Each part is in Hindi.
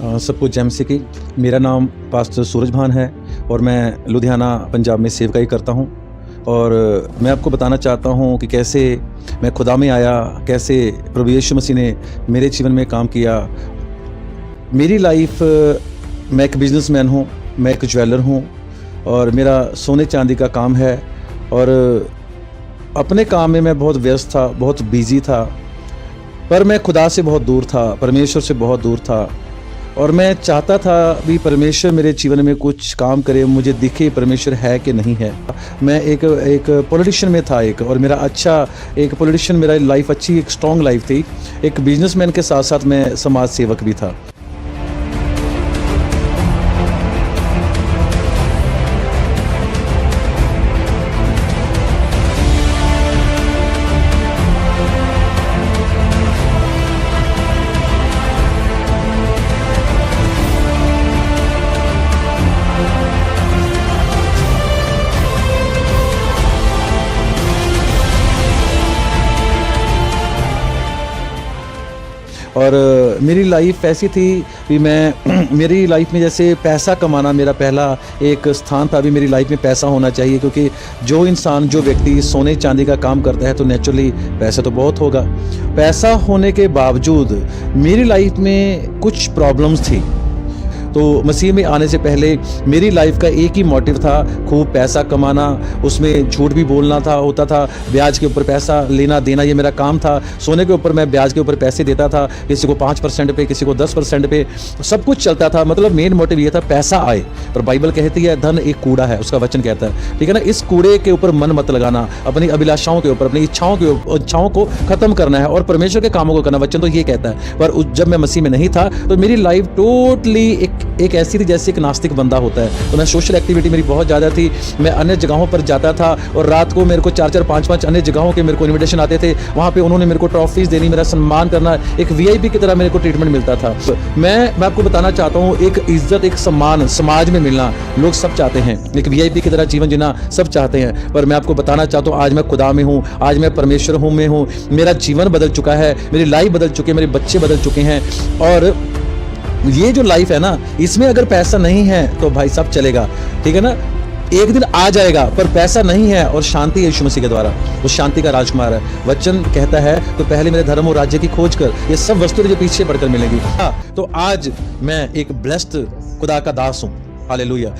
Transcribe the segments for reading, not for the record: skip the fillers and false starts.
सबको जय मसीह की। मेरा नाम पास्टर सूरज भान है और मैं लुधियाना पंजाब में सेवकाई करता हूं। और मैं आपको बताना चाहता हूं कि कैसे मैं खुदा में आया, कैसे प्रभु यीशु मसीह ने मेरे जीवन में काम किया। मेरी लाइफ, मैं एक बिजनेसमैन हूं, मैं एक ज्वेलर हूं और मेरा सोने चांदी का काम है। और अपने काम में मैं बहुत व्यस्त था, बहुत बिजी था, पर मैं खुदा से बहुत दूर था, परमेश्वर से बहुत दूर था। और मैं चाहता था भी परमेश्वर मेरे जीवन में कुछ काम करे, मुझे दिखे परमेश्वर है कि नहीं है। मैं एक पॉलिटिशियन में था और मेरा अच्छा एक पॉलिटिशियन, मेरा लाइफ अच्छी, एक स्ट्रॉन्ग लाइफ थी। एक बिजनेसमैन के साथ साथ मैं समाज सेवक भी था। और मेरी लाइफ ऐसी थी कि मैं मेरी लाइफ में जैसे पैसा कमाना मेरा पहला एक स्थान था। अभी मेरी लाइफ में पैसा होना चाहिए, क्योंकि जो इंसान, जो व्यक्ति सोने चांदी का काम करता है तो नेचुरली पैसा तो बहुत होगा। पैसा होने के बावजूद मेरी लाइफ में कुछ प्रॉब्लम्स थी। तो मसीह में आने से पहले मेरी लाइफ का एक ही मोटिव था, खूब पैसा कमाना, उसमें झूठ भी बोलना होता था, ब्याज के ऊपर पैसा लेना देना, ये मेरा काम था। सोने के ऊपर मैं ब्याज के ऊपर पैसे देता था, किसी को 5% पे, किसी को 10% पे, सब कुछ चलता था। मतलब मेन मोटिव ये था पैसा आए। पर बाइबल कहती है धन एक कूड़ा है, उसका वचन कहता है, ठीक है ना। इस कूड़े के ऊपर मन मत लगाना, अपनी अभिलाषाओं के ऊपर, अपनी इच्छाओं को खत्म करना है और परमेश्वर के कामों को करना। वचन तो ये कहता है। पर जब मैं मसीह में नहीं था तो मेरी लाइफ टोटली एक ऐसी थी जैसे एक नास्तिक बंदा होता है। तो मैं सोशल एक्टिविटी मेरी बहुत ज़्यादा थी, मैं अन्य जगहों पर जाता था और रात को मेरे को 4-4, 5-5 अन्य जगहों के मेरे को इन्विटेशन आते थे। वहाँ पे उन्होंने मेरे को ट्रॉफीज देनी, मेरा सम्मान करना, एक वीआईपी की तरह मेरे को ट्रीटमेंट मिलता था। मैं आपको बताना चाहता हूँ, एक इज्जत, एक सम्मान समाज में मिलना लोग सब चाहते हैं, एक वीआईपी की तरह जीवन जीना सब चाहते हैं। पर मैं आपको बताना चाहता हूँ, आज मैं खुदा में हूँ, आज मैं परमेश्वर में हूँ। मेरा जीवन बदल चुका है, मेरी लाइफ बदल चुकी है, मेरे बच्चे बदल चुके हैं। और ये जो लाइफ है ना, इसमें अगर पैसा नहीं है तो भाई सब चलेगा, ठीक है ना। एक दिन आ जाएगा, पर पैसा नहीं है और शांति है यीशु मसीह के द्वारा, वो शांति का राजकुमार है। वचन कहता है तो पहले मेरे धर्म और राज्य की खोज कर, ये सब वस्तुएं जो पीछे पड़कर मिलेंगी। तो आज मैं एक ब्लेस्ड खुदा का दास हूँ, हालेलुया।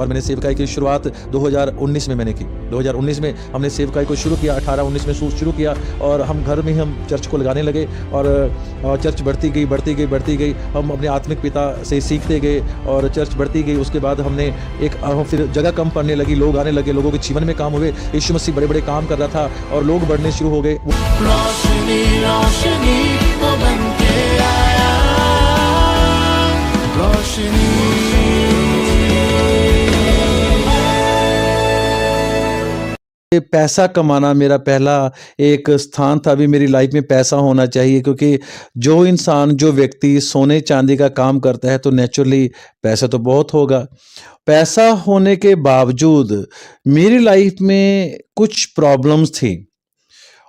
और मैंने सेवकाई की शुरुआत 2019 में मैंने की। 2019 में हमने सेवकाई को शुरू किया, 18-19 में शुरू किया और हम घर में हम चर्च को लगाने लगे और चर्च बढ़ती गई। हम अपने आत्मिक पिता से सीखते गए और चर्च बढ़ती गई। उसके बाद हमने फिर जगह कम पड़ने लगी, लोग आने लगे, लोगों के जीवन में काम हुए। यीशु मसीह बड़े बड़े काम कर रहा था और लोग बढ़ने शुरू हो गए। पैसा कमाना मेरा पहला एक स्थान था। अभी मेरी लाइफ में पैसा होना चाहिए, क्योंकि जो इंसान, जो व्यक्ति सोने चांदी का काम करता है तो नेचुरली पैसा तो बहुत होगा। पैसा होने के बावजूद मेरी लाइफ में कुछ प्रॉब्लम्स थी,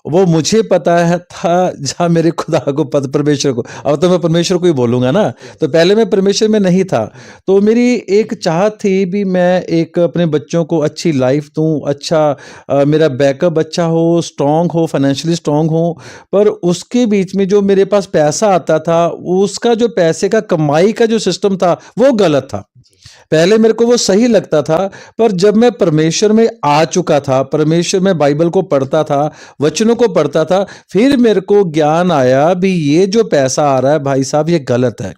वो मुझे पता है था, जहाँ मेरे खुदा को परमेश्वर को, अब तो मैं परमेश्वर को ही बोलूँगा ना। तो पहले मैं परमेश्वर में नहीं था। तो मेरी एक चाहत थी भी मैं एक अपने बच्चों को अच्छी लाइफ दूँ, अच्छा मेरा बैकअप अच्छा हो, स्ट्रॉन्ग हो, फाइनेंशियली स्ट्रॉन्ग हो। पर उसके बीच में जो मेरे पास पैसा आता था, उसका जो पैसे का कमाई का जो सिस्टम था वो गलत था। पहले मेरे को वो सही लगता था, पर जब मैं परमेश्वर में आ चुका था, परमेश्वर में बाइबल को पढ़ता था, वचनों को पढ़ता था, फिर मेरे को ज्ञान आया भी ये जो पैसा आ रहा है भाई साहब, ये गलत है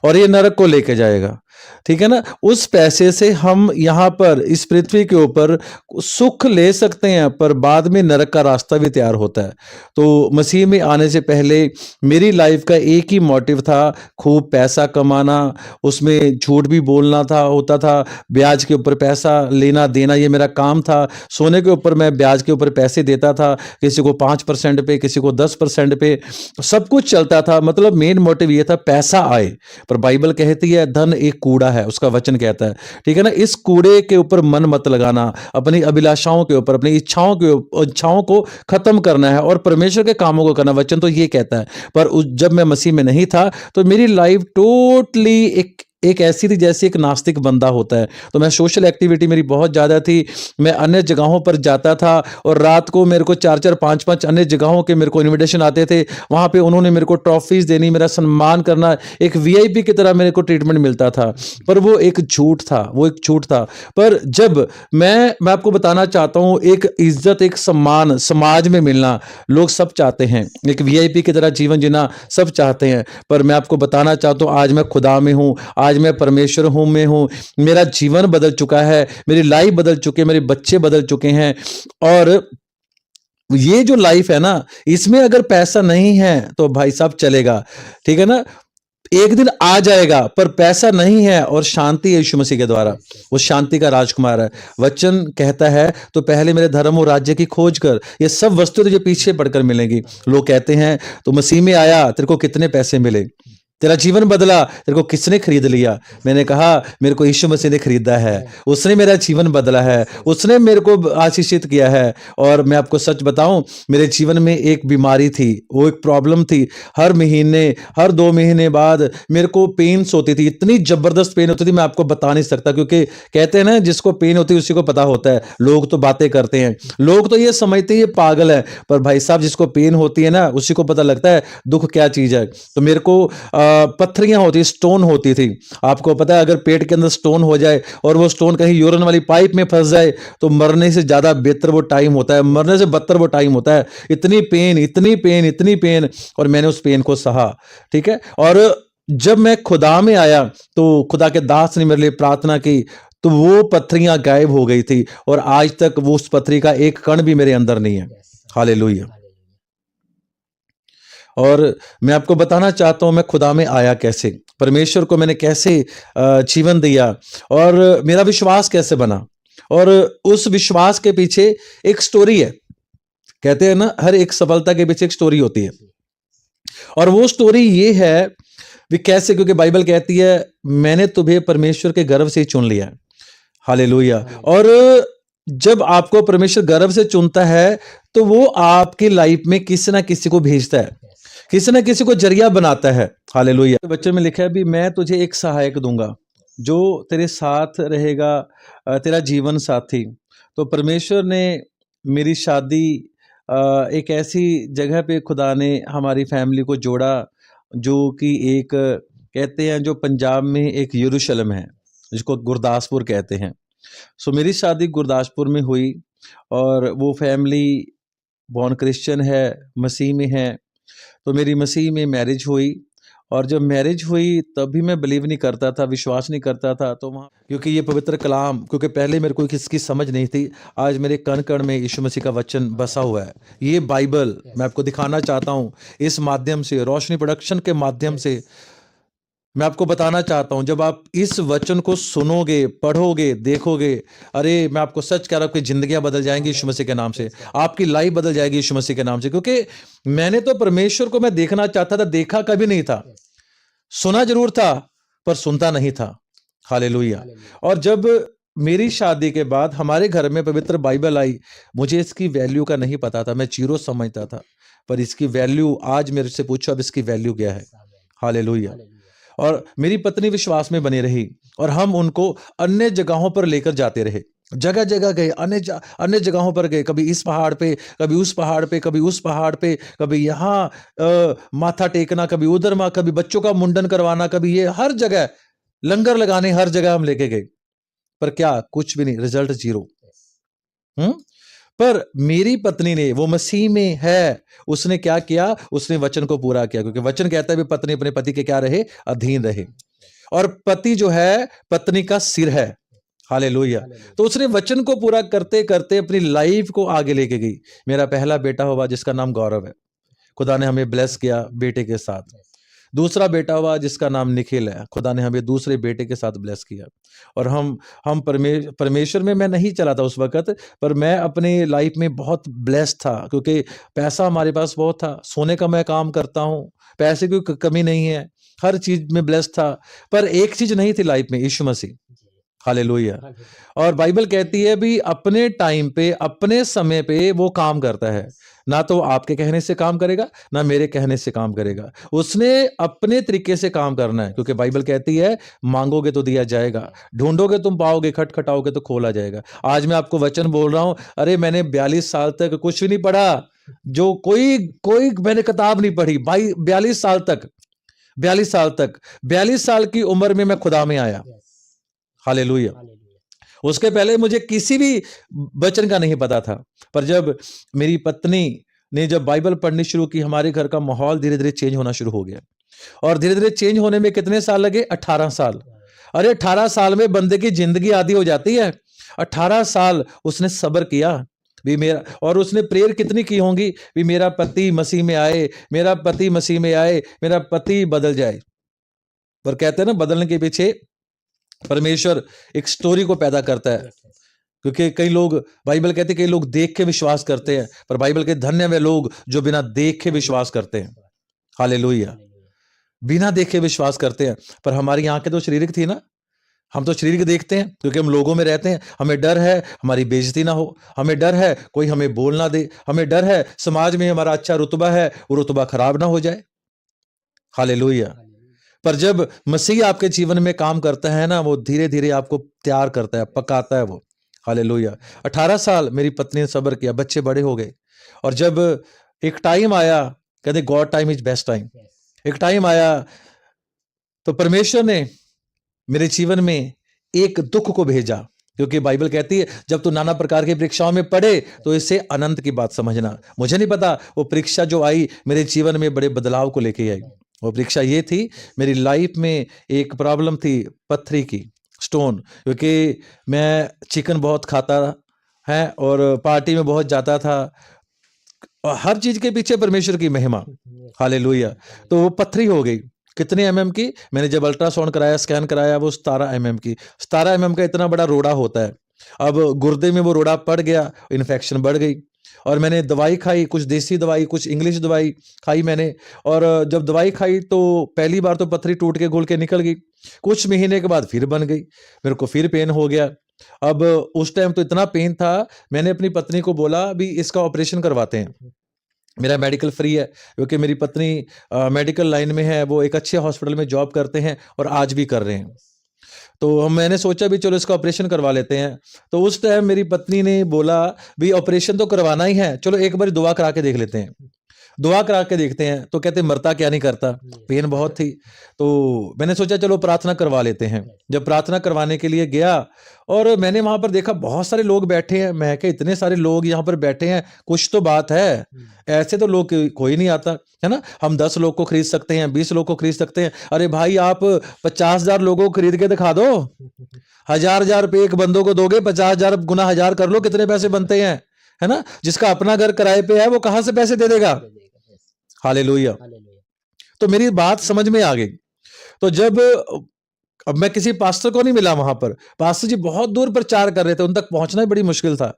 और ये नरक को लेके जाएगा, ठीक है ना। उस पैसे से हम यहाँ पर इस पृथ्वी के ऊपर सुख ले सकते हैं, पर बाद में नरक का रास्ता भी तैयार होता है। तो मसीह में आने से पहले मेरी लाइफ का एक ही मोटिव था, खूब पैसा कमाना, उसमें झूठ भी बोलना होता था, ब्याज के ऊपर पैसा लेना देना, ये मेरा काम था। सोने के ऊपर मैं ब्याज के ऊपर पैसे देता था, किसी को 5% पे, किसी को 10% पे, सब कुछ चलता था। मतलब मेन मोटिव ये था पैसा आए। पर बाइबल कहती है धन एक कूड़ा है, उसका वचन कहता है, ठीक है ना। इस कूड़े के ऊपर मन मत लगाना, अपनी अभिलाषाओं के ऊपर, अपनी इच्छाओं को खत्म करना है और परमेश्वर के कामों को करना। वचन तो ये कहता है। पर जब मैं मसीह में नहीं था तो मेरी लाइफ टोटली एक ऐसी थी जैसे एक नास्तिक बंदा होता है। तो मैं सोशल एक्टिविटी मेरी बहुत ज़्यादा थी, मैं अन्य जगहों पर जाता था और रात को मेरे को 4-4 5-5 अन्य जगहों के मेरे को इनविटेशन आते थे। वहाँ पे उन्होंने मेरे को ट्रॉफीज़ देनी, मेरा सम्मान करना, एक वीआईपी की तरह मेरे को ट्रीटमेंट मिलता था। पर वो एक झूठ था, वो एक झूठ था। पर जब मैं आपको बताना चाहता हूँ, एक इज्जत, एक सम्मान समाज में मिलना लोग सब चाहते हैं, एक वीआईपी की तरह जीवन जीना सब चाहते हैं। पर मैं आपको बताना चाहता हूँ, आज मैं खुदा में हूँ, आज मैं परमेश्वर हूं में हूं, मेरा जीवन बदल चुका है, मेरी लाइफ बदल चुकी है, मेरे बच्चे बदल चुके हैं। और ये जो लाइफ है ना, इसमें अगर पैसा नहीं है तो भाई साहब चलेगा, ठीक है ना, एक दिन आ जाएगा। पर पैसा नहीं है और शांति है यीशु मसीह के द्वारा, वो शांति का राजकुमार है। वचन कहता है तो पहले मेरे धर्म और राज्य की खोज कर, ये सब वस्तुएं तुझे पीछे पड़कर मिलेंगी। लोग कहते हैं तो मसीह में आया, तेरे को कितने पैसे मिले, तेरा जीवन बदला, तेरे को किसने खरीद लिया? मैंने कहा मेरे को यीशु मसीह ने खरीदा है, उसने मेरा जीवन बदला है, उसने मेरे को आशीषित किया है। और मैं आपको सच बताऊं, मेरे जीवन में एक बीमारी थी, वो एक प्रॉब्लम थी। हर महीने, हर 2 महीने बाद मेरे को पेन्स होती थी, इतनी जबरदस्त पेन होती थी, मैं आपको बता नहीं सकता। क्योंकि कहते हैं ना, जिसको पेन होती है उसी को पता होता है। लोग तो बातें करते हैं, लोग तो ये समझते हैं ये पागल है, पर भाई साहब जिसको पेन होती है ना, उसी को पता लगता है दुख क्या चीज है। तो मेरे को पत्थरियां होती, स्टोन होती थी। आपको पता है, अगर पेट के अंदर स्टोन हो जाए और वो स्टोन कहीं यूरिन वाली पाइप में फंस जाए तो मरने से ज्यादा बेहतर वो टाइम होता है, मरने से बदतर वो टाइम होता है। इतनी पेन, इतनी पेन, इतनी पेन, और मैंने उस पेन को सहा, ठीक है। और जब मैं खुदा में आया तो खुदा के दास ने मेरे लिए प्रार्थना की, तो वो पत्थरियां गायब हो गई थी और आज तक वो उस पत्थरी का एक कण भी मेरे अंदर नहीं है। हालेलुया। और मैं आपको बताना चाहता हूं मैं खुदा में आया कैसे, परमेश्वर को मैंने कैसे जीवन दिया और मेरा विश्वास कैसे बना। और उस विश्वास के पीछे एक स्टोरी है। कहते हैं ना, हर एक सफलता के पीछे एक स्टोरी होती है, और वो स्टोरी ये है भी कैसे, क्योंकि बाइबल कहती है मैंने तुम्हें परमेश्वर के गर्भ से ही चुन लिया। हालेलुया। और जब आपको परमेश्वर गर्भ से चुनता है तो वो आपकी लाइफ में किसी ना किसी को भेजता है, किसी ना किसी को जरिया बनाता है। हालेलुया। बच्चे में लिखा है भी मैं तुझे एक सहायक दूंगा जो तेरे साथ रहेगा, तेरा जीवन साथी। तो परमेश्वर ने मेरी शादी एक ऐसी जगह पे खुदा ने हमारी फैमिली को जोड़ा जो कि एक, कहते हैं जो पंजाब में एक यरूशलेम है जिसको गुरदासपुर कहते हैं। सो मेरी शादी गुरदासपुर में हुई और वो फैमिली बॉर्न क्रिश्चियन है, मसीह में है। तो मेरी मसीह में मैरिज हुई, और जब मैरिज हुई तब भी मैं बिलीव नहीं करता था, विश्वास नहीं करता था। तो वहाँ, क्योंकि ये पवित्र कलाम, क्योंकि पहले मेरे को इसकी समझ नहीं थी, आज मेरे कण कण में यीशु मसीह का वचन बसा हुआ है। ये बाइबल मैं आपको दिखाना चाहता हूँ इस माध्यम से, रोशनी प्रोडक्शन के माध्यम से मैं आपको बताना चाहता हूं, जब आप इस वचन को सुनोगे, पढ़ोगे, देखोगे, अरे मैं आपको सच कह रहा हूं, आपकी जिंदगियां बदल जाएंगी यीशु मसीह के नाम से, आपकी लाइफ बदल जाएगी यीशु मसीह के नाम से। क्योंकि मैंने तो परमेश्वर को मैं देखना चाहता था, देखा कभी नहीं था, सुना जरूर था पर सुनता नहीं था। हालेलुया। और जब मेरी शादी के बाद हमारे घर में पवित्र बाइबल आई, मुझे इसकी वैल्यू का नहीं पता था, मैं जीरो समझता था, पर इसकी वैल्यू आज मेरे से पूछो अब इसकी वैल्यू क्या है। हालेलुया। और मेरी पत्नी विश्वास में बनी रही और हम उनको अन्य जगहों पर लेकर जाते रहे, जगह जगह गए, अन्य जगहों पर गए, कभी इस पहाड़ पे, कभी उस पहाड़ पे, कभी उस पहाड़ पे, कभी यहाँ माथा टेकना, कभी उधर, कभी बच्चों का मुंडन करवाना, कभी ये, हर जगह लंगर लगाने, हर जगह हम लेके गए, पर क्या, कुछ भी नहीं, रिजल्ट जीरो। पर मेरी पत्नी ने, वो मसीह में है, उसने क्या किया, उसने वचन को पूरा किया। क्योंकि वचन कहता है भी पत्नी अपने पति के क्या रहे, अधीन रहे, और पति जो है पत्नी का सिर है। हालेलुया। तो उसने वचन को पूरा करते करते अपनी लाइफ को आगे लेके गई। मेरा पहला बेटा हुआ जिसका नाम गौरव है, खुदा ने हमें ब्लेस किया बेटे के साथ। दूसरा बेटा हुआ जिसका नाम निखिल है, खुदा ने हमें दूसरे बेटे के साथ ब्लेस किया। और हम परमेश्वर में मैं नहीं चला था उस वक्त, पर मैं अपनी लाइफ में बहुत ब्लेस्ड था, क्योंकि पैसा हमारे पास बहुत था, सोने का मैं काम करता हूँ, पैसे की कमी नहीं है, हर चीज में ब्लेस्ड था, पर एक चीज नहीं थी लाइफ में, यीशु मसीह। हालेलुया। और बाइबल कहती है भी अपने टाइम पे, अपने समय पे वो काम करता है। ना तो आपके कहने से काम करेगा, ना मेरे कहने से काम करेगा। उसने अपने तरीके से काम करना है, क्योंकि बाइबल कहती है मांगोगे तो दिया जाएगा, ढूंढोगे तुम पाओगे, खटखटाओगे तो खोला जाएगा। आज मैं आपको वचन बोल रहा हूं, अरे मैंने 42 साल तक कुछ भी नहीं पढ़ा, जो कोई कोई मैंने किताब नहीं पढ़ी भाई। 42 साल तक, 42 साल तक, 42 साल की उम्र में मैं खुदा में आया। हालेलुया। उसके पहले मुझे किसी भी वचन का नहीं पता था, पर जब मेरी पत्नी ने जब बाइबल पढ़नी शुरू की, हमारे घर का माहौल धीरे धीरे चेंज होना शुरू हो गया। और धीरे धीरे चेंज होने में कितने साल लगे? 18 साल। अरे 18 साल में बंदे की जिंदगी आधी हो जाती है। 18 साल उसने सब्र किया भी मेरा, और उसने प्रेयर कितनी की होंगी भी मेरा पति मसीह में आए, मेरा पति मसीह में आए, मेरा पति बदल जाए। पर कहते हैं ना, बदलने के पीछे परमेश्वर एक स्टोरी को पैदा करता है। क्योंकि कई लोग, बाइबल कहते हैं कई लोग देख के विश्वास करते हैं, पर बाइबल के धन्य वे लोग जो बिना देखे विश्वास करते हैं। हालेलुया। बिना देखे विश्वास करते हैं। पर हमारी आंखें तो शारीरिक थी ना, हम तो शारीरिक देखते हैं क्योंकि हम लोगों में रहते हैं। हमें डर है हमारी बेइज्जती ना हो, हमें डर है कोई हमें बोल ना दे, हमें डर है समाज में हमारा अच्छा रुतबा है वो रुतबा खराब ना हो जाए। हालेलुया। पर जब मसीह आपके जीवन में काम करता है ना, वो धीरे धीरे आपको तैयार करता है, पकाता है वो। हालेलुया। 18 साल मेरी पत्नी ने सब्र किया, बच्चे बड़े हो गए। और जब एक टाइम आया, कहते God time is best time, एक टाइम आया तो परमेश्वर ने मेरे जीवन में एक दुख को भेजा। क्योंकि बाइबल कहती है जब तू नाना प्रकार की परीक्षाओं में पड़े तो इससे अनंत की बात समझना। मुझे नहीं पता वो परीक्षा जो आई मेरे जीवन में बड़े बदलाव को लेके आई। वो परीक्षा ये थी, मेरी लाइफ में एक प्रॉब्लम थी पत्थरी की, स्टोन। क्योंकि मैं चिकन बहुत खाता है और पार्टी में बहुत जाता था, और हर चीज के पीछे परमेश्वर की महिमा। हालेलुया। तो वो पत्थरी हो गई। कितने एमएम की? मैंने जब अल्ट्रासाउंड कराया, स्कैन कराया, वो 17 एमएम की। 17 एमएम का इतना बड़ा रोड़ा होता है। अब गुर्दे में वो रोड़ा पड़ गया, इन्फेक्शन बढ़ गई। और मैंने दवाई खाई, कुछ देसी दवाई, कुछ इंग्लिश दवाई खाई मैंने। और जब दवाई खाई तो पहली बार तो पत्थरी टूट के घुल के निकल गई। कुछ महीने के बाद फिर बन गई, मेरे को फिर पेन हो गया। अब उस टाइम तो इतना पेन था, मैंने अपनी पत्नी को बोला भी इसका ऑपरेशन करवाते हैं। मेरा मेडिकल फ्री है, क्योंकि मेरी पत्नी मेडिकल लाइन में है, वो एक अच्छे हॉस्पिटल में जॉब करते हैं और आज भी कर रहे हैं। तो मैंने सोचा भी चलो इसका ऑपरेशन करवा लेते हैं। तो उस टाइम मेरी पत्नी ने बोला भी ऑपरेशन तो करवाना ही है, चलो एक बार दुआ करा के देख लेते हैं, दुआ करा के देखते हैं। तो कहते मरता क्या नहीं करता, पेन बहुत थी। तो मैंने सोचा चलो प्रार्थना करवा लेते हैं। जब प्रार्थना करवाने के लिए गया और मैंने वहां पर देखा बहुत सारे लोग बैठे हैं। मैं कहा इतने सारे लोग यहाँ पर बैठे हैं, कुछ तो बात है, ऐसे तो लोग कोई नहीं आता है ना। हम 10 लोग को खरीद सकते हैं, 20 लोग को खरीद सकते हैं। अरे भाई आप 50,000 लोगों को खरीद के दिखा दो, 1,000 रुपये एक बंदों को दोगे, 50,000 गुना 1,000 कर लो, कितने पैसे बनते हैं, है ना। जिसका अपना घर किराए पे है वो कहां से पैसे दे देगा। हालेलुया। तो मेरी बात समझ में आ गई। तो जब अब मैं किसी पास्टर को नहीं मिला वहां पर, पास्टर जी बहुत दूर प्रचार कर रहे थे, उन तक पहुंचना ही बड़ी मुश्किल था।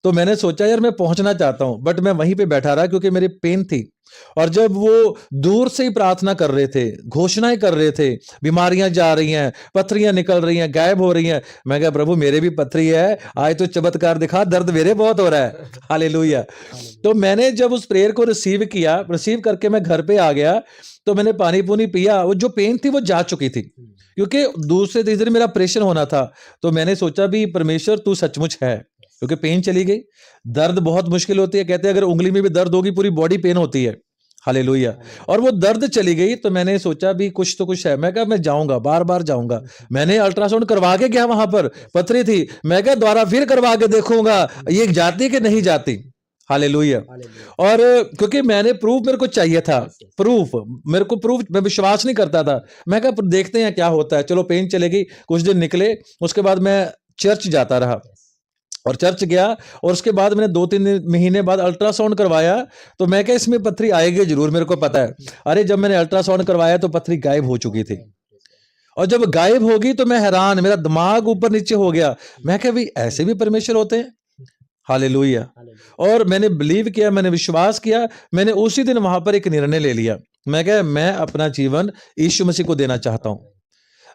तो मैंने सोचा यार मैं पहुंचना चाहता हूं, बट मैं वहीं पे बैठा रहा क्योंकि मेरी पेन थी। और जब वो दूर से ही प्रार्थना कर रहे थे, घोषणाएं कर रहे थे, बीमारियां जा रही हैं, पथरियां निकल रही हैं, गायब हो रही हैं, मैं कहा प्रभु मेरे भी पथरी है, आज तो चमत्कार दिखा, दर्द मेरे बहुत हो रहा है। हालेलुया। तो मैंने जब उस प्रेयर को रिसीव किया, रिसीव करके मैं घर पे आ गया, तो मैंने पानी पूनी पिया। वो जो पेन थी वो जा चुकी थी, क्योंकि दूसरे तीसरे मेरा ऑपरेशन होना था। तो मैंने सोचा भी परमेश्वर तू सचमुच है, क्योंकि पेन चली गई। दर्द बहुत मुश्किल होती है, कहते हैं अगर उंगली में भी दर्द होगी पूरी बॉडी पेन होती है। हालेलुया। और वो दर्द चली गई। तो मैंने सोचा भी कुछ तो कुछ है, मैं कहा मैं जाऊंगा, बार बार जाऊंगा। मैंने अल्ट्रासाउंड करवा के गया, वहां पर पथरी थी, मैं कहा दोबारा फिर करवा के देखूंगा ये जाती कि नहीं जाती। हालेलुया। और क्योंकि मैंने प्रूफ, मेरे को चाहिए था प्रूफ, मेरे को प्रूफ, मैं विश्वास नहीं करता था। मैं कहा देखते हैं क्या होता है, चलो पेन चलेगी। कुछ दिन निकले, उसके बाद मैं चर्च जाता रहा और चर्च गया। और उसके बाद मैंने 2-3 महीने बाद अल्ट्रासाउंड करवाया। तो मैं क्या इसमें पथरी आएगी जरूर, मेरे को पता है। अरे जब मैंने अल्ट्रासाउंड करवाया तो पथरी गायब हो चुकी थी। और जब गायब होगी तो मैं हैरान, मेरा दिमाग ऊपर नीचे हो गया। मैं क्या भाई ऐसे भी परमेश्वर होते हैं। हालेलुया। और मैंने बिलीव किया, मैंने विश्वास किया। मैंने उसी दिन वहां पर एक निर्णय ले लिया मैं क्या, मैं अपना जीवन यीशु मसीह को देना चाहता हूं।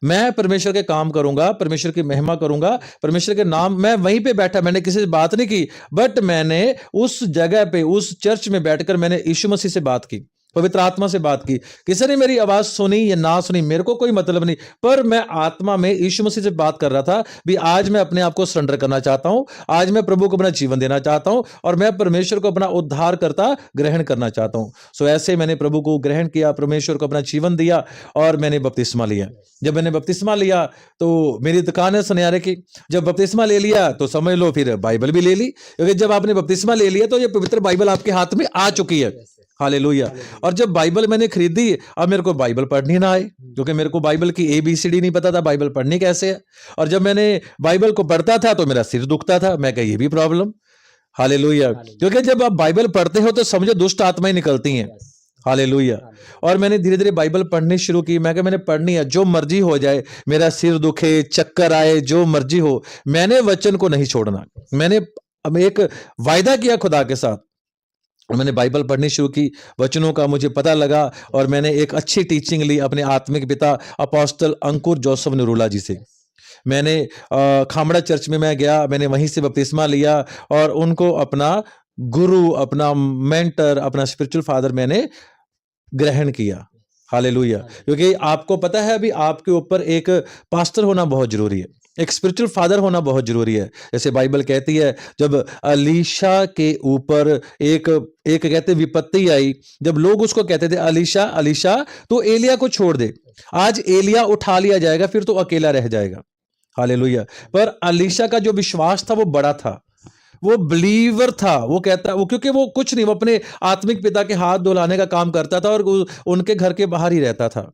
मैं परमेश्वर के काम करूंगा, परमेश्वर की महिमा करूंगा, परमेश्वर के नाम। मैं वहीं पे बैठा, मैंने किसी से बात नहीं की, बट मैंने उस जगह पे, उस चर्च में बैठकर मैंने यीशु मसीह से बात की, पवित्र आत्मा से बात की। किसी ने मेरी आवाज सुनी या ना सुनी, मेरे को कोई मतलब नहीं, पर मैं आत्मा में यीशु मसीह से बात कर रहा था भी आज मैं अपने आप को सरेंडर करना चाहता हूं, आज मैं प्रभु को अपना जीवन देना चाहता हूं और मैं परमेश्वर को अपना उद्धार करता ग्रहण करना चाहता हूं। सो ऐसे मैंने प्रभु को ग्रहण किया, परमेश्वर को अपना जीवन दिया और मैंने बपतिस्मा लिया। जब मैंने बपतिस्मा लिया तो मेरी दुकान है सुनहरे की। जब बपतिस्मा ले लिया तो समझ लो फिर बाइबल भी ले ली, क्योंकि जब आपने बपतिस्मा ले लिया तो ये पवित्र बाइबल आपके हाथ में आ चुकी है। हालेलुया। और जब बाइबल मैंने खरीदी, अब मेरे को बाइबल पढ़नी ना आए, क्योंकि मेरे को बाइबल की ABCD नहीं पता था, बाइबल पढ़नी कैसे है। और जब मैंने बाइबल को पढ़ता था तो मेरा सिर दुखता था। मैं कहा ये भी प्रॉब्लम। हालेलुया। क्योंकि जब आप बाइबल पढ़ते हो तो समझो दुष्ट आत्माएं निकलती हैं। हालेलुया। और मैंने धीरे धीरे बाइबल पढ़नी शुरू की। मैं कहा मैंने पढ़नी है, जो मर्जी हो जाए, मेरा सिर दुखे, चक्कर आए, जो मर्जी हो, मैंने वचन को नहीं छोड़ना। मैंने अब एक वायदा किया खुदा के साथ और मैंने बाइबल पढ़नी शुरू की, वचनों का मुझे पता लगा और मैंने एक अच्छी टीचिंग ली अपने आत्मिक पिता अपोस्टल अंकुर जोसेफ नरूला जी से। मैंने खामड़ा चर्च में मैं गया, मैंने वहीं से बपतिस्मा लिया और उनको अपना गुरु, अपना मेंटर, अपना स्पिरिचुअल फादर मैंने ग्रहण किया। हालेलुया। क्योंकि आपको पता है अभी आपके ऊपर एक पास्टर होना बहुत जरूरी है, एक स्पिरिचुअल फादर होना बहुत जरूरी है। जैसे बाइबल कहती है जब अलीशा के ऊपर एक कहते विपत्ति आई, जब लोग उसको कहते थे अलीशा अलीशा तो एलिया को छोड़ दे, आज एलिया उठा लिया जाएगा फिर तो अकेला रह जाएगा। हालेलुया। पर अलीशा का जो विश्वास था वो बड़ा था, वो बिलीवर था। वो कहता वो, क्योंकि वो कुछ नहीं, वो अपने आत्मिक पिता के हाथ धुलाने का काम करता था और उनके घर के बाहर ही रहता था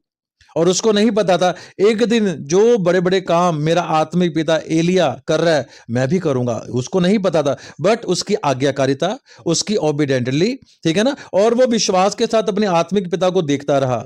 और उसको नहीं पता था एक दिन जो बड़े बड़े काम मेरा आत्मिक पिता एलिया कर रहा है मैं भी करूंगा। उसको नहीं पता था, बट उसकी आज्ञाकारिता, उसकी ओबीडेंटली, ठीक है ना, और वो विश्वास के साथ अपने आत्मिक पिता को देखता रहा,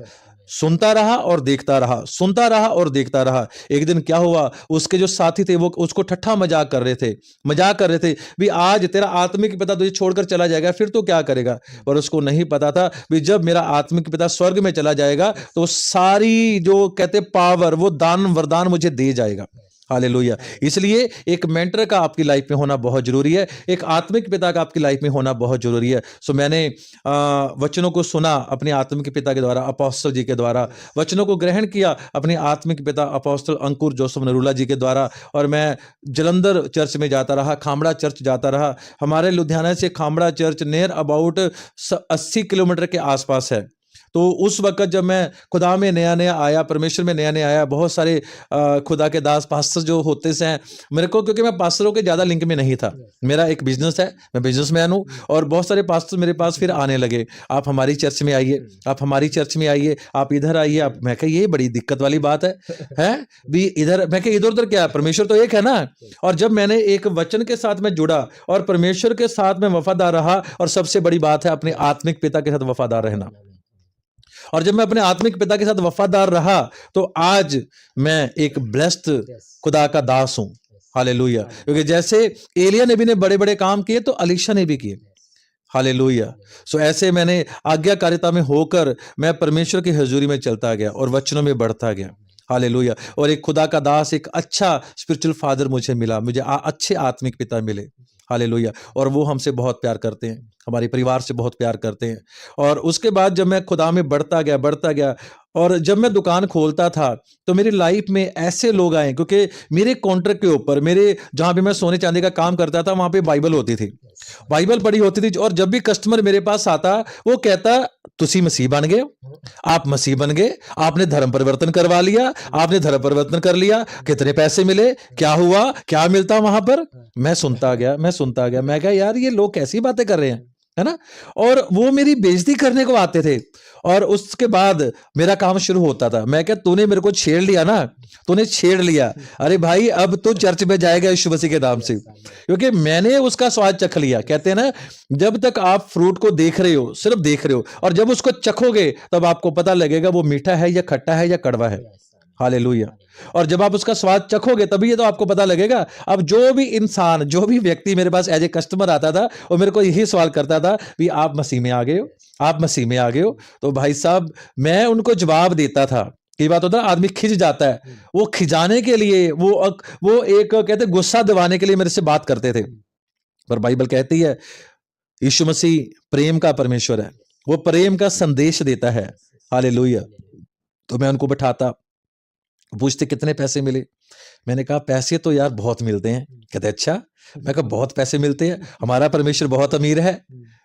सुनता रहा और देखता रहा, सुनता रहा और देखता रहा। एक दिन क्या हुआ, उसके जो साथी थे वो उसको ठट्ठा मजाक कर रहे थे भी आज तेरा आत्मिक पिता तुझे छोड़कर चला जाएगा फिर तो क्या करेगा। पर उसको नहीं पता था भी जब मेरा आत्मिक पिता स्वर्ग में चला जाएगा तो सारी जो कहते पावर, वो दान वरदान मुझे दे जाएगा। हालेलुया। इसलिए एक मेंटर का आपकी लाइफ में होना बहुत जरूरी है, एक आत्मिक पिता का आपकी लाइफ में होना बहुत जरूरी है। सो मैंने वचनों को सुना अपने आत्मिक पिता के द्वारा, अपोस्टल जी के द्वारा, वचनों को ग्रहण किया अपने आत्मिक पिता अपोस्टल अंकुर जोसेफ नरूला जी के द्वारा। और मैं जलंधर चर्च में जाता रहा, खामड़ा चर्च जाता रहा। हमारे लुधियाना से खामड़ा चर्च नियर अबाउट 80 किलोमीटर के आसपास है। तो उस वक्त जब मैं खुदा में नया नया आया, परमेश्वर में नया नया आया, बहुत सारे खुदा के दास पास्टर जो होते हैं मेरे को, क्योंकि मैं पास्टरों के ज़्यादा लिंक में नहीं था, मेरा एक बिजनेस है, मैं बिजनेसमैन हूँ, और बहुत सारे पास्टर मेरे पास फिर आने लगे, आप हमारी चर्च में आइए, आप हमारी चर्च में आइए, आप इधर आइए। आप, मैं कहा ये बड़ी दिक्कत वाली बात है हैं भी इधर, मैं कहा इधर उधर क्या, परमेश्वर तो एक है ना। और जब मैंने एक वचन के साथ में जुड़ा और परमेश्वर के साथ में वफादार रहा, और सबसे बड़ी बात है अपने आत्मिक पिता के साथ वफादार रहना, और जब मैं अपने आत्मिक पिता के साथ वफादार रहा तो आज मैं एक ब्लेस्ड खुदा का दास हूं। हालेलुया। क्योंकि जैसे एलिया नबी ने बड़े बड़े काम किए तो अलीशा ने भी किए। हालेलुया। सो ऐसे मैंने आज्ञाकारिता में होकर मैं परमेश्वर की हजूरी में चलता गया और वचनों में बढ़ता गया। हालेलुया। और एक खुदा का दास, एक अच्छा स्पिरिचुअल फादर मुझे मिला, मुझे अच्छे आत्मिक पिता मिले। हालेलुया। और वो हमसे बहुत प्यार करते हैं, हमारे परिवार से बहुत प्यार करते हैं। और उसके बाद जब मैं खुदा में बढ़ता गया, और जब मैं दुकान खोलता था तो मेरी लाइफ में ऐसे लोग आए, क्योंकि मेरे काउंटर के ऊपर, मेरे जहां भी मैं सोने चांदी का काम करता था वहां पे बाइबल होती थी, बाइबल पढ़ी होती थी। और जब भी कस्टमर मेरे पास आता वो कहता तुसी मसीह बन गए, आप मसीह बन गए, आपने धर्म परिवर्तन करवा लिया, आपने धर्म परिवर्तन कर लिया, कितने पैसे मिले, क्या हुआ, क्या मिलता वहां पर। मैं सुनता गया, मैं कहा यार ये लोग कैसी बातें कर रहे हैं, है ना। और वो मेरी बेइज्जती करने को आते थे, और उसके बाद मेरा काम शुरू होता था। मैं क्या, तूने मेरे को छेड़ लिया ना, तूने छेड़ लिया, अरे भाई अब तो चर्च में जाएगा यीशु मसीह के नाम से, क्योंकि मैंने उसका स्वाद चख लिया। कहते हैं ना, जब तक आप फ्रूट को देख रहे हो, सिर्फ देख रहे हो, और जब उसको चखोगे तब आपको पता लगेगा वो मीठा है या खट्टा है या कड़वा है। हालेलुया। और जब आप उसका स्वाद चखोगे तभी ये तो आपको पता लगेगा। अब जो भी इंसान, जो भी व्यक्ति मेरे पास एज ए कस्टमर आता था, वो मेरे को यही सवाल करता था भी आप मसीह में आ गए हो, आप मसीह में आ गए हो। तो भाई साहब मैं उनको जवाब देता था। कई बात होता है आदमी खिंच जाता है, वो खिंचाने के लिए वो एक कहते गुस्सा दिवाने के लिए मेरे से बात करते थे। पर बाइबल कहती है यीशु मसीह प्रेम का परमेश्वर है, वो प्रेम का संदेश देता है। हालेलुया। तो मैं उनको बैठाता, पूछते कितने पैसे मिले। मैंने कहा पैसे तो यार बहुत मिलते हैं। कहते अच्छा। मैं कहा बहुत पैसे मिलते हैं, हमारा परमेश्वर बहुत अमीर है।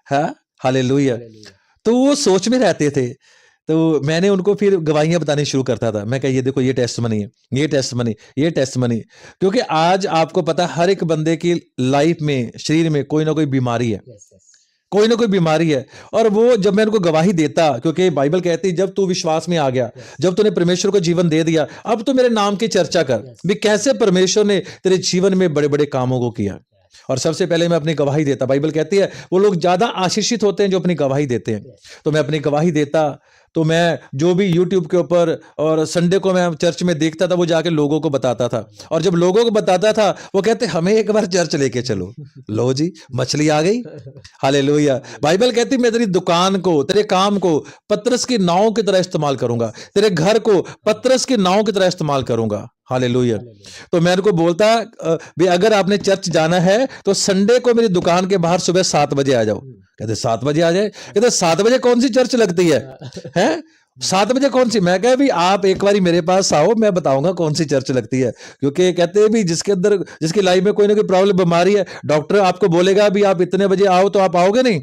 हाँ, हालेलुया। तो वो सोच में रहते थे। तो मैंने उनको फिर गवाहियां बतानी शुरू करता था। मैं कहा ये देखो ये टेस्ट मनी है, ये टेस्ट मनी, ये टेस्ट मनी। क्योंकि आज आपको पता हर एक बंदे की लाइफ में, शरीर में कोई ना कोई बीमारी है, कोई ना कोई बीमारी है। और वो जब मैं उनको गवाही देता, क्योंकि बाइबल कहती है जब तू विश्वास में आ गया, जब तूने परमेश्वर को जीवन दे दिया, अब तो मेरे नाम की चर्चा कर भी कैसे परमेश्वर ने तेरे जीवन में बड़े बड़े कामों को किया। और सबसे पहले मैं अपनी गवाही देता। बाइबल कहती है वो लोग ज्यादा आशीषित होते हैं जो अपनी गवाही देते हैं। तो मैं अपनी गवाही देता। तो मैं जो भी YouTube के ऊपर और संडे को मैं चर्च में देखता था वो जाके लोगों को बताता था। और जब लोगों को बताता था वो कहते हमें एक बार चर्च लेके चलो। लो जी, मछली आ गई। हालेलुया। बाइबल कहती मैं तेरी दुकान को, तेरे काम को पतरस की नाव की तरह इस्तेमाल करूंगा, तेरे घर को पतरस की नाव की तरह इस्तेमाल करूंगा। हालेलुया। तो मैं उनको बोलता भी अगर आपने चर्च जाना है तो संडे को मेरी दुकान के बाहर सुबह 7 बजे आ जाओ। कहते 7 बजे आ जाए। कहते 7 बजे कौन सी चर्च लगती है? 7 बजे कौन सी? मैं कहा भी आप एक बार मेरे पास आओ, मैं बताऊंगा कौन सी चर्च लगती है। क्योंकि कहते हैं भी जिसके अंदर, जिसकी लाइफ में कोई ना कोई प्रॉब्लम, बीमारी है, डॉक्टर आपको बोलेगा भी आप इतने बजे आओ, तो आप आओगे नहीं?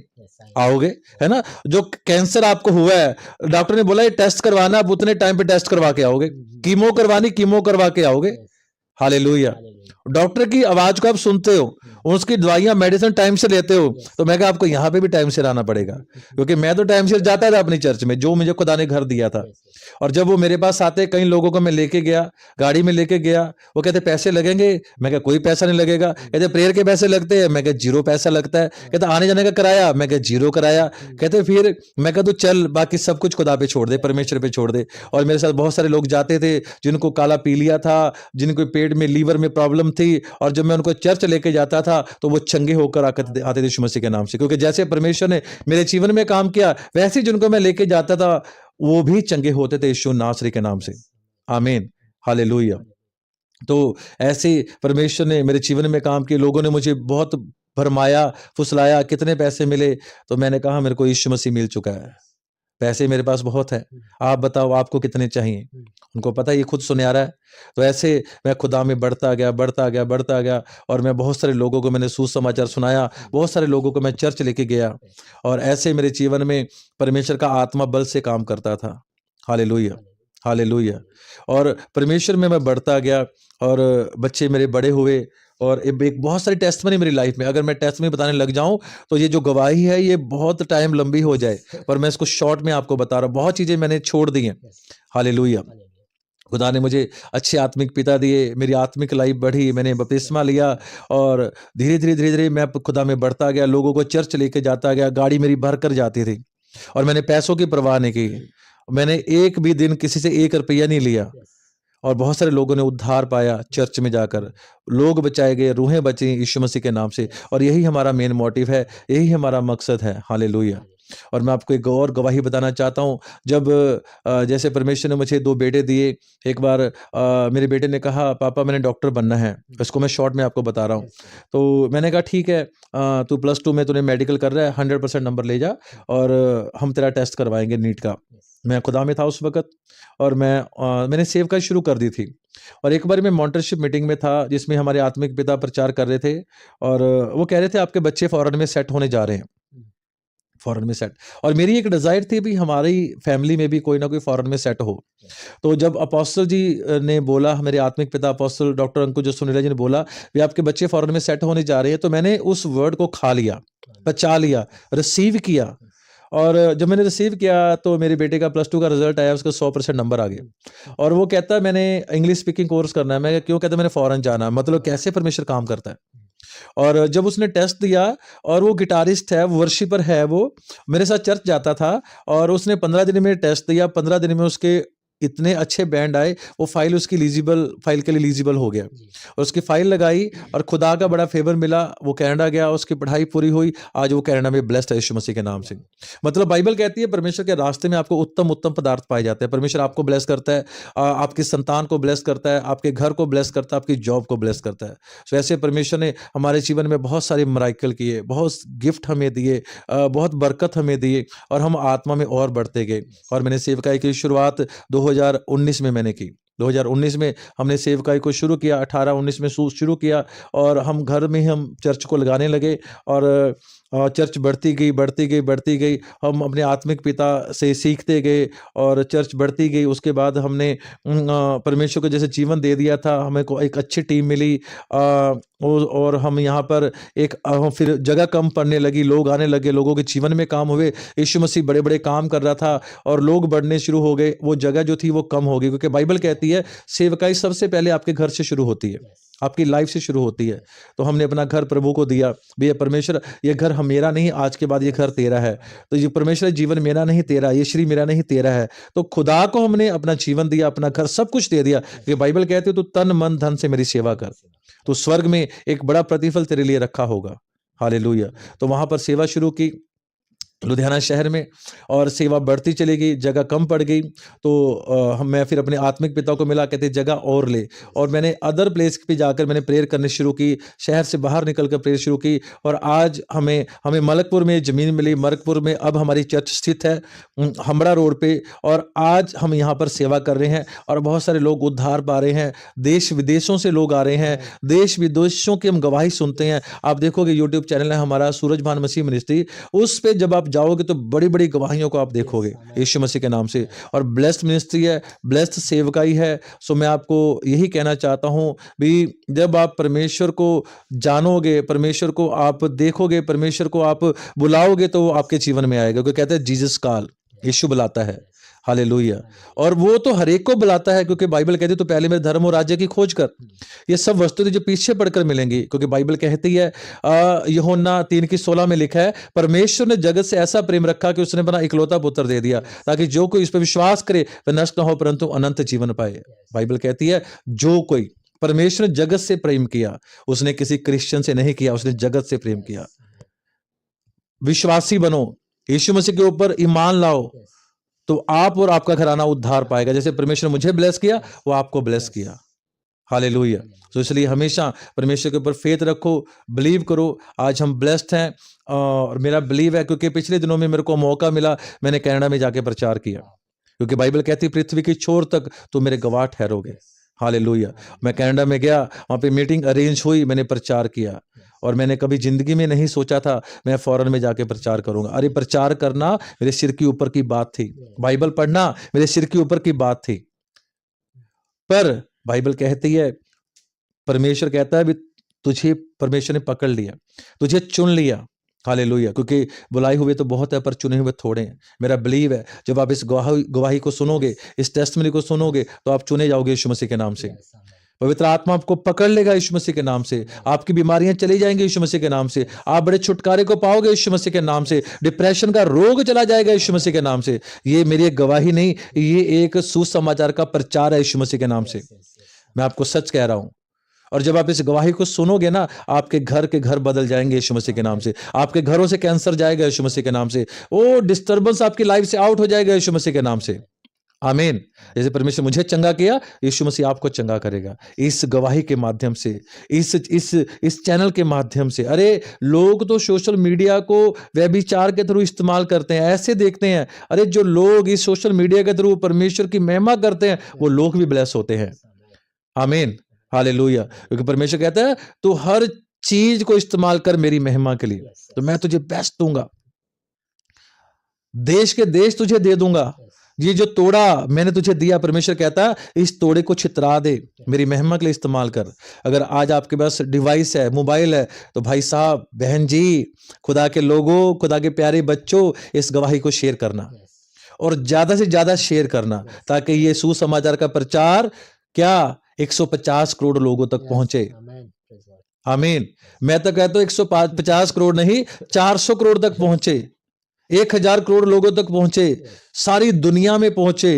आओगे, है ना। जो कैंसर आपको हुआ है, डॉक्टर ने बोला ये टेस्ट करवाना, आप उतने टाइम पे टेस्ट करवा के आओगे। कीमो करवानी, कीमो करवा के आओगे। हालेलुया। डॉक्टर की आवाज को आप सुनते हो, उसकी दवाइयां मेडिसिन टाइम से लेते हो। तो मैं कहा आपको यहां पे भी टाइम से आना पड़ेगा, क्योंकि मैं तो टाइम से जाता था अपनी चर्च में, जो मुझे खुदा ने घर दिया था। और जब वो मेरे पास आते, कई लोगों को मैं लेके गया, गाड़ी में लेके गया, वो कहते पैसे लगेंगे। मैं कहा कोई पैसा नहीं लगेगा। कहते प्रेयर के पैसे लगते हैं। मैं कहा 0 पैसा लगता है। कहते आने जाने का किराया। मैं कहा 0 किराया। कहते फिर मैं कहा तू चल, बाकी सब कुछ खुदा पे छोड़ दे, परमेश्वर पे छोड़ दे। और मेरे साथ बहुत सारे लोग जाते थे जिनको काला पीलिया था, जिनको पेट में, लीवर में प्रॉब्लम थी। और जब मैं उनको चर्च लेके जाता था तो वो चंगे होकर आते थे यीशु मसीह के नाम से। क्योंकि जैसे परमेश्वर ने मेरे जीवन में काम किया, वैसे जिनको मैं लेके जाता था वो भी चंगे होते थे यीशु नासरी के नाम से। आमीन, हालेलुया। तो ऐसे परमेश्वर ने मेरे जीवन में काम किया। लोगों ने मुझे बहुत भरमाया, फुसलाया, कितने पैसे मिले। तो मैंने कहा मेरे को यीशु मसीह मिल चुका है, पैसे मेरे पास बहुत है, आप बताओ आपको कितने चाहिए। उनको पता है ये खुद सुनहरा है। तो ऐसे मैं खुदा में बढ़ता गया, बढ़ता गया, बढ़ता गया। और मैं बहुत सारे लोगों को मैंने सुसमाचार सुनाया, बहुत सारे लोगों को मैं चर्च लेके गया। और ऐसे मेरे जीवन में परमेश्वर का आत्मा बल से काम करता था। Hallelujah, hallelujah. और परमेश्वर में मैं बढ़ता गया और बच्चे मेरे बड़े हुए। और एक बहुत सारी टेस्टमनी मेरी लाइफ में, अगर मैं टेस्टमनी बताने लग जाऊं तो ये जो गवाही है ये बहुत टाइम लंबी हो जाए, पर मैं इसको शॉर्ट में आपको बता रहा हूं। बहुत चीजें मैंने छोड़ दी हैं। हालेलुया। खुदा ने मुझे अच्छे आत्मिक पिता दिए, मेरी आत्मिक लाइफ बढ़ी, मैंने बपतिस्मा लिया। और धीरे धीरे धीरे धीरे मैं खुदा में बढ़ता गया, लोगों को चर्च लेके जाता गया, गाड़ी मेरी भर कर जाती थी। और मैंने पैसों की परवाह नहीं की। मैंने एक भी दिन किसी से 1 रुपया नहीं लिया। और बहुत सारे लोगों ने उद्धार पाया चर्च में जाकर, लोग बचाए गए, रूहें बची यीशु मसीह के नाम से। और यही हमारा मेन मोटिव है, यही हमारा मकसद है। हालेलुया। और मैं आपको एक और गवाही बताना चाहता हूँ। जब जैसे परमेश्वर ने मुझे 2 बेटे दिए। एक बार मेरे बेटे ने कहा पापा मैंने डॉक्टर बनना है। इसको मैं शॉर्ट में आपको बता रहा हूँ। तो मैंने कहा ठीक है, तू +2 में तूने मेडिकल कर रहा है, 100% नंबर ले जा और हम तेरा टेस्ट करवाएंगे नीट का। मैं खुदा में था उस वक्त। और मैंने सेवकाई शुरू कर दी थी। और एक बार मैं मॉन्टरशिप मीटिंग में था जिसमें हमारे आत्मिक पिता प्रचार कर रहे थे। और वो कह रहे थे आपके बच्चे फॉरेन में सेट होने जा रहे हैं, फॉरेन में सेट। और मेरी एक डिजायर थी भी हमारी फैमिली में भी कोई ना कोई फॉरेन में सेट हो। तो जब अपोस्टल जी ने बोला, मेरे आत्मिक पिता अपोस्टल डॉक्टर अंकुर जो सुनीला जी ने बोला भी आपके बच्चे फॉरेन में सेट होने जा रहे हैं, तो मैंने उस वर्ड को खा लिया, पचा लिया, रिसीव किया। और जब मैंने रिसीव किया तो मेरे बेटे का +2 का रिजल्ट आया, उसका 100% नंबर आ गया। और वो कहता है मैंने इंग्लिश स्पीकिंग कोर्स करना है। मैं क्यों? कहता मैंने फॉरेन जाना है। मतलब कैसे परमेश्वर काम करता है। और जब उसने टेस्ट दिया, और वो गिटारिस्ट है, वर्शिपर है, वो मेरे साथ चर्च जाता था। और उसने 15 दिन में टेस्ट दिया, 15 दिन में उसके इतने अच्छे बैंड आए, वो फाइल उसकी फाइल के लिए एलिजिबल हो गया, और उसकी फाइल लगाई, और खुदा का बड़ा फेवर मिला, वो कनाडा गया, उसकी पढ़ाई पूरी हुई, आज वो कनाडा में ब्लेस्ड है यीशु मसीह के नाम से। मतलब बाइबल कहती है परमेश्वर के रास्ते में आपको उत्तम उत्तम पदार्थ पाए जाते हैं। परमेश्वर आपको ब्लेस करता है, आपकी संतान को ब्लेस करता है, आपके घर को ब्लेस करता है, आपकी जॉब को ब्लेस करता है। तो ऐसे परमेश्वर ने हमारे जीवन में बहुत सारे मिराकल किए, बहुत गिफ्ट हमें दिए, बहुत बरकत हमें दिए, और हम आत्मा में और बढ़ते गए। और मैंने सेवकाई की शुरुआत 2019 में मैंने की। 2019 में हमने सेवकाई को शुरू किया, 18-19 में शुरू किया, और हम घर में ही हम चर्च को लगाने लगे, और चर्च बढ़ती गई, बढ़ती गई, बढ़ती गई। हम अपने आत्मिक पिता से सीखते गए, और चर्च बढ़ती गई। उसके बाद हमने परमेश्वर को जैसे जीवन दे दिया था, हमें को एक अच्छी टीम मिली, और हम यहाँ पर फिर जगह कम पड़ने लगी, लोग आने लगे, लोगों के जीवन में काम हुए। यीशु मसीह बड़े बड़े काम कर रहा था, और लोग बढ़ने शुरू हो गए। वो जगह जो थी वो कम हो गई, क्योंकि बाइबल कहती है सेवकाई सबसे पहले आपके घर से शुरू होती है, आपकी लाइफ से शुरू होती है। तो हमने अपना घर प्रभु को दिया, भैया परमेश्वर ये घर हम मेरा नहीं, आज के बाद ये घर तेरा है। तो ये परमेश्वर जीवन मेरा नहीं तेरा, ये श्री मेरा नहीं तेरा है। तो खुदा को हमने अपना जीवन दिया, अपना घर, सब कुछ दे दिया। कि बाइबल कहती है तो तन मन धन से मेरी सेवा कर, तो स्वर्ग में एक बड़ा प्रतिफल तेरे लिए रखा होगा। हालेलुया। तो वहां पर सेवा शुरू की लुधियाना शहर में, और सेवा बढ़ती चली गई, जगह कम पड़ गई। तो मैं फिर अपने आत्मिक पिता को मिला, कहते जगह और ले, और मैंने अदर प्लेस पे जाकर मैंने प्रेयर करने शुरू की, शहर से बाहर निकलकर प्रेयर शुरू की। और आज हमें मलकपुर में ज़मीन मिली, मलकपुर में अब हमारी चर्च स्थित है, हमड़ा रोड पे, और आज हम यहाँ पर सेवा कर रहे हैं, और बहुत सारे लोग उद्धार पा रहे हैं। देश विदेशों से लोग आ रहे हैं, देश विदेशों की हम गवाही सुनते हैं। आप देखोगे यूट्यूब चैनल है हमारा सूरजभान मसीह मिनिस्ट्री, उस पे जब आप जाओगे तो बड़ी बड़ी गवाहियों को आप देखोगे यीशु मसीह के नाम से। और ब्लेस्ड मिनिस्ट्री है, ब्लेस्ड सेवकाई है। सो मैं आपको यही कहना चाहता हूं भी, जब आप परमेश्वर को जानोगे, परमेश्वर को आप देखोगे, परमेश्वर को आप बुलाओगे, तो वो आपके जीवन में आएगा। क्योंकि कहते हैं जीसस कॉल, यीशु बुलाता है। हालेलुया। और वो तो हर एक को बुलाता है, क्योंकि बाइबल कहती है तो पहले मेरे धर्म और राज्य की खोज कर। ये सब वस्तुएं जो पीछे पढ़कर मिलेंगी, क्योंकि बाइबल कहती है यूहन्ना 3:16 में लिखा है, परमेश्वर ने जगत से ऐसा प्रेम रखा कि उसने अपना इकलौता पुत्र दे दिया, ताकि जो कोई इस पर विश्वास करे वह नष्ट न हो परंतु अनंत जीवन पाए। बाइबल कहती है जो कोई, परमेश्वर ने जगत से प्रेम किया, उसने किसी क्रिश्चियन से नहीं किया, उसने जगत से प्रेम किया। विश्वासी बनो, यीशु मसीह के ऊपर ईमान लाओ, तो आप और आपका घराना उद्धार पाएगा। जैसे परमेश्वर ने मुझे ब्लेस किया, वो आपको ब्लेस किया। हालेलुया। तो इसलिए हमेशा परमेश्वर के ऊपर फेथ रखो, बिलीव करो। आज हम ब्लेस्ड हैं, और मेरा बिलीव है, क्योंकि पिछले दिनों में मेरे को मौका मिला, मैंने कनाडा में जाके प्रचार किया, क्योंकि बाइबल कहती है पृथ्वी की छोर तक तो मेरे गवाह ठहरोगे। हालेलुया। मैं कनाडा में गया, वहाँ पे मीटिंग अरेंज हुई, मैंने प्रचार किया, और मैंने कभी जिंदगी में नहीं सोचा था मैं फॉरेन में जाके प्रचार करूंगा। अरे प्रचार करना मेरे सिर के ऊपर की बात थी, बाइबल पढ़ना मेरे सिर के ऊपर की बात थी। पर बाइबल कहती है, परमेश्वर कहता है भी तुझे परमेश्वर ने पकड़ लिया, तुझे चुन लिया। हालेलुया। क्योंकि बुलाए हुए तो बहुत है, पर चुने हुए थोड़े हैं। मेरा बिलीव है जब आप इस गवाही को सुनोगे, इस टेस्टमनी को सुनोगे, तो आप चुने जाओगे यीशु मसीह के नाम से। पवित्र आत्मा आपको पकड़ लेगा यीशु मसीह के नाम से, आपकी बीमारियां चली जाएंगी यीशु मसीह के नाम से, आप बड़े छुटकारे को पाओगे यीशु मसीह के नाम से, डिप्रेशन का रोग चला जाएगा यीशु मसीह के नाम से। ये मेरी एक गवाही नहीं, ये एक सुसमाचार का प्रचार है यीशु मसीह के नाम से। मैं आपको सच कह रहा हूं। और जब आप इस गवाही को सुनोगे ना, आपके घर के घर बदल जाएंगे यीशु मसीह के नाम से। आपके घरों से कैंसर जाएगा यीशु मसीह के नाम से, वो डिस्टर्बेंस आपकी लाइफ से आउट हो जाएगा यीशु मसीह के नाम से। आमीन। जैसे परमेश्वर मुझे चंगा किया, यीशु मसीह आपको चंगा करेगा इस गवाही के माध्यम से, इस चैनल के माध्यम से। अरे लोग तो सोशल मीडिया को व्यभिचार के थ्रू इस्तेमाल करते हैं, ऐसे देखते हैं। अरे जो लोग इस सोशल मीडिया के थ्रू परमेश्वर की महिमा करते हैं, वो लोग भी ब्लेस होते हैं। आमीन। हालेलुया। क्योंकि परमेश्वर कहता है तू हर चीज को इस्तेमाल कर मेरी महिमा के लिए, तो मैं तुझे बेस्ट दूंगा, देश के देश तुझे दे दूंगा। ये जो तोड़ा मैंने तुझे दिया, परमेश्वर कहता है इस तोड़े को छितरा दे, मेरी महिमा के लिए इस्तेमाल कर। अगर आज आपके पास डिवाइस है, मोबाइल है, तो भाई साहब, बहन जी, खुदा के लोगों, खुदा के प्यारे बच्चों, इस गवाही को शेयर करना, और ज्यादा से ज्यादा शेयर करना, ताकि ये सुसमाचार का प्रचार क्या 150 करोड़ लोगों तक पहुंचे। आमीन। मैं तो कहता हूं 150 करोड़ नहीं, 400 करोड़ तक पहुंचे, 1000 करोड़ लोगों तक पहुंचे, सारी दुनिया में पहुंचे।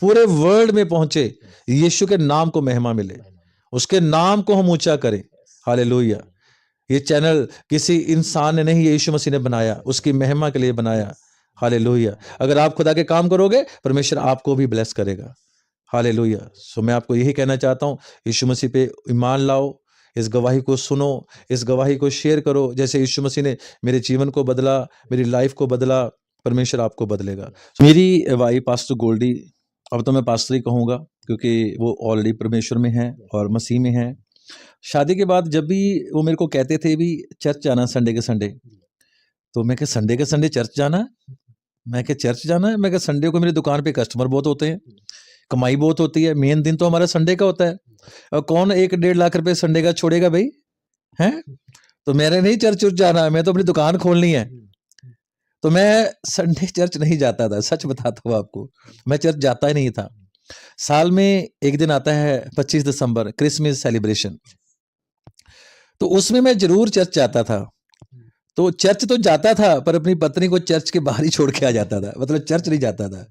पूरे वर्ल्ड में पहुंचे, यीशु के नाम को महिमा मिले, उसके नाम को हम ऊंचा करें। हालेलुया। ये चैनल किसी इंसान ने नहीं, यीशु मसीह ने बनाया, उसकी महिमा के लिए बनाया। हालेलुया। अगर आप खुदा के काम करोगे, परमेश्वर आपको भी ब्लेस करेगा। हालेलुया। सो मैं आपको यही कहना चाहता हूँ, यीशु मसीह पे ईमान लाओ, इस गवाही को सुनो, इस गवाही को शेयर करो। जैसे यीशु मसीह ने मेरे जीवन को बदला, मेरी लाइफ को बदला, परमेश्वर आपको बदलेगा। मेरी वाइफ पास्टर गोल्डी, अब तो मैं पास्टर ही कहूँगा क्योंकि वो ऑलरेडी परमेश्वर में है और मसीह में है। शादी के बाद जब भी वो मेरे को कहते थे भी चर्च जाना संडे के संडे, तो मैं क्या संडे के संडे चर्च जाना है? मैं क्या चर्च जाना है? मैं क्या संडे को मेरी दुकान पे कस्टमर बहुत होते हैं, कमाई बहुत होती है, मेन दिन तो हमारा संडे का होता है। और कौन 1-1.5 लाख रुपए संडे का छोड़ेगा भाई, हैं? तो मेरे नहीं चर्च उर्च जाना है, मैं तो अपनी दुकान खोलनी है। तो मैं संडे चर्च नहीं जाता था, सच बताता हूँ आपको, मैं चर्च जाता ही नहीं था। साल में एक दिन आता है 25 दिसंबर, क्रिसमस सेलिब्रेशन, तो उसमें मैं जरूर चर्च जाता था। तो चर्च तो जाता था, पर अपनी पत्नी को चर्च के बाहर ही छोड़ के आ जाता था, मतलब चर्च नहीं जाता था।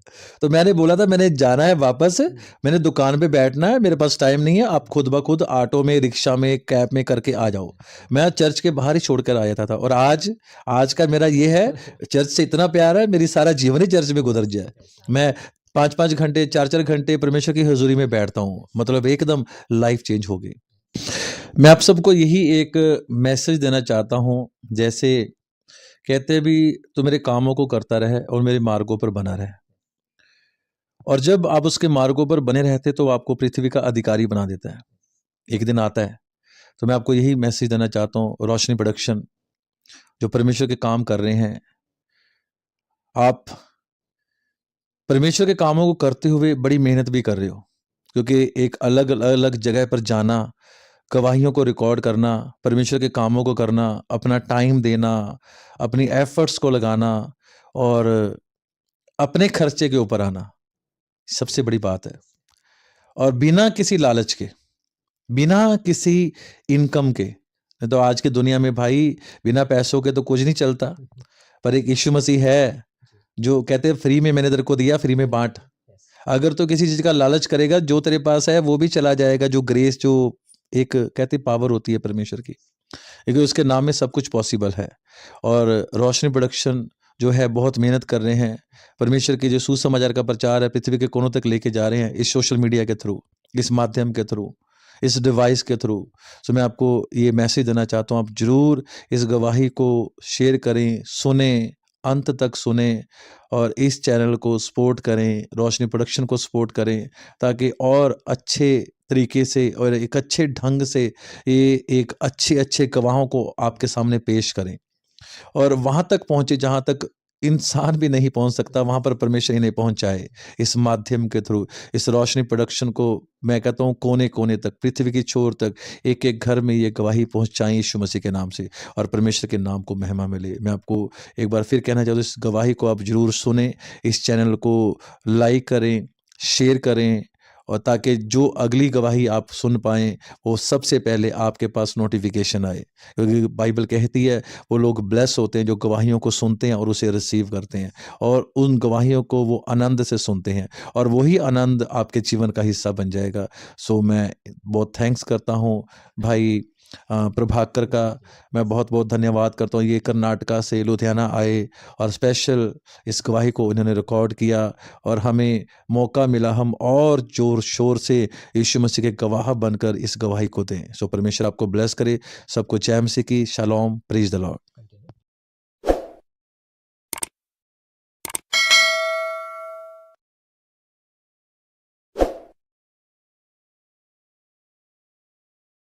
तो मैंने बोला था मैंने जाना है वापस, मैंने दुकान पे बैठना है, मेरे पास टाइम नहीं है, आप खुद ब खुद ऑटो में, रिक्शा में, कैब में करके आ जाओ। मैं चर्च के बाहर ही छोड़ कर आ जाता था। और आज का मेरा ये है, चर्च से इतना प्यार है, मेरी सारा जीवन ही चर्च में गुजर जाए। मैं 5-5 घंटे, 4-4 घंटे परमेश्वर की हजूरी में बैठता हूँ, मतलब एकदम लाइफ चेंज हो गई। मैं आप सबको यही एक मैसेज देना चाहता हूँ, जैसे कहते भी तो मेरे कामों को करता रहे और मेरे मार्गों पर बना रहे। और जब आप उसके मार्गों पर बने रहते तो आपको पृथ्वी का अधिकारी बना देता है। एक दिन आता है, तो मैं आपको यही मैसेज देना चाहता हूँ, रोशनी प्रोडक्शन जो परमेश्वर के काम कर रहे हैं, आप परमेश्वर के कामों को करते हुए बड़ी मेहनत भी कर रहे हो, क्योंकि एक अलग अलग जगह पर जाना, गवाहियों को रिकॉर्ड करना, परमेश्वर के कामों को करना, अपना टाइम देना, अपनी एफर्ट्स को लगाना और अपने खर्चे के ऊपर आना, सबसे बड़ी बात है। और बिना किसी लालच के, बिना किसी इनकम के, नहीं तो आज की दुनिया में भाई बिना पैसों के तो कुछ नहीं चलता। पर एक यीशु मसीह है जो कहते हैं फ्री में मैंने तेरे को दिया, फ्री में बांट। अगर तो किसी चीज का लालच करेगा, जो तेरे पास है वो भी चला जाएगा। जो ग्रेस, जो एक कहते पावर होती है परमेश्वर की, क्योंकि उसके नाम में सब कुछ पॉसिबल है। और रोशनी प्रोडक्शन जो है बहुत मेहनत कर रहे हैं, परमेश्वर के जो सुसमाचार का प्रचार है पृथ्वी के कोनों तक लेके जा रहे हैं, इस सोशल मीडिया के थ्रू, इस माध्यम के थ्रू, इस डिवाइस के थ्रू। तो मैं आपको ये मैसेज देना चाहता हूँ, आप जरूर इस गवाही को शेयर करें, सुने, अंत तक सुने और इस चैनल को सपोर्ट करें, रोशनी प्रोडक्शन को सपोर्ट करें, ताकि और अच्छे तरीके से और एक अच्छे ढंग से ये एक अच्छे अच्छे गवाहों को आपके सामने पेश करें और वहाँ तक पहुँचे जहाँ तक इंसान भी नहीं पहुँच सकता, वहाँ पर परमेश्वर इन्हें पहुँचाए इस माध्यम के थ्रू। इस रोशनी प्रोडक्शन को मैं कहता हूँ कोने कोने तक, पृथ्वी की छोर तक, एक एक घर में ये गवाही पहुँचाएं यीशु मसीह के नाम से और परमेश्वर के नाम को महिमा मिले। मैं आपको एक बार फिर कहना चाहता हूँ, इस गवाही को आप जरूर सुने, इस चैनल को लाइक करें, शेयर करें, और ताकि जो अगली गवाही आप सुन पाएँ वो सबसे पहले आपके पास नोटिफिकेशन आए, क्योंकि बाइबल कहती है वो लोग ब्लेस होते हैं जो गवाहियों को सुनते हैं और उसे रिसीव करते हैं और उन गवाहियों को वो आनंद से सुनते हैं और वही आनंद आपके जीवन का हिस्सा बन जाएगा। सो मैं बहुत थैंक्स करता हूँ भाई प्रभाकर का, मैं बहुत बहुत धन्यवाद करता हूँ। ये कर्नाटका से लुधियाना आए और स्पेशल इस गवाही को इन्होंने रिकॉर्ड किया और हमें मौका मिला हम और जोर शोर से यीशु मसीह के गवाह बनकर इस गवाही को दें। सो परमेश्वर आपको ब्लेस करे। सबको जय मसीह की। Shalom, praise the Lord.